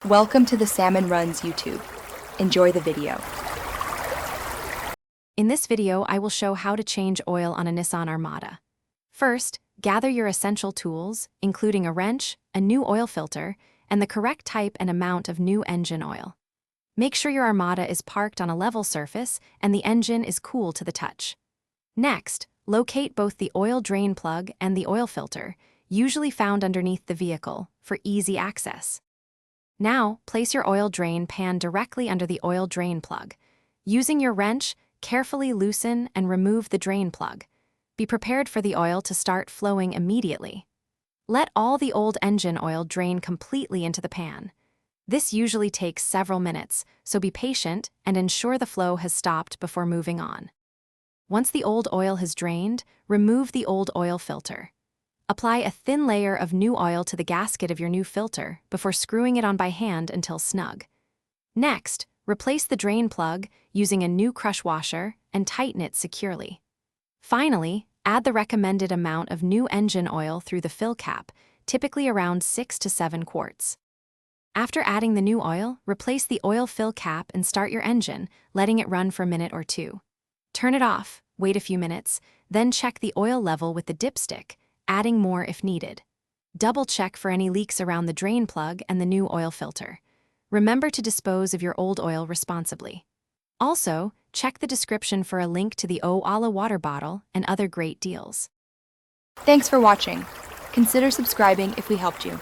Welcome to the Salmon Runs YouTube. Enjoy the video. In this video, I will show how to change oil on a Nissan Armada. First, gather your essential tools, including a wrench, a new oil filter, and the correct type and amount of new engine oil. Make sure your Armada is parked on a level surface and the engine is cool to the touch. Next, locate both the oil drain plug and the oil filter, usually found underneath the vehicle, for easy access. Now, place your oil drain pan directly under the oil drain plug. Using your wrench, carefully loosen and remove the drain plug. Be prepared for the oil to start flowing immediately. Let all the old engine oil drain completely into the pan. This usually takes several minutes, so be patient and ensure the flow has stopped before moving on. Once the old oil has drained, remove the old oil filter. Apply a thin layer of new oil to the gasket of your new filter before screwing it on by hand until snug. Next, replace the drain plug using a new crush washer and tighten it securely. Finally, add the recommended amount of new engine oil through the fill cap, typically around 6 to 7 quarts. After adding the new oil, replace the oil fill cap and start your engine, letting it run for a minute or two. Turn it off, wait a few minutes, then check the oil level with the dipstick, adding more if needed. Double-check for any leaks around the drain plug and the new oil filter. Remember to dispose of your old oil responsibly. Also, check the description for a link to the O-Ala water bottle and other great deals. Thanks for watching. Consider subscribing if we helped you.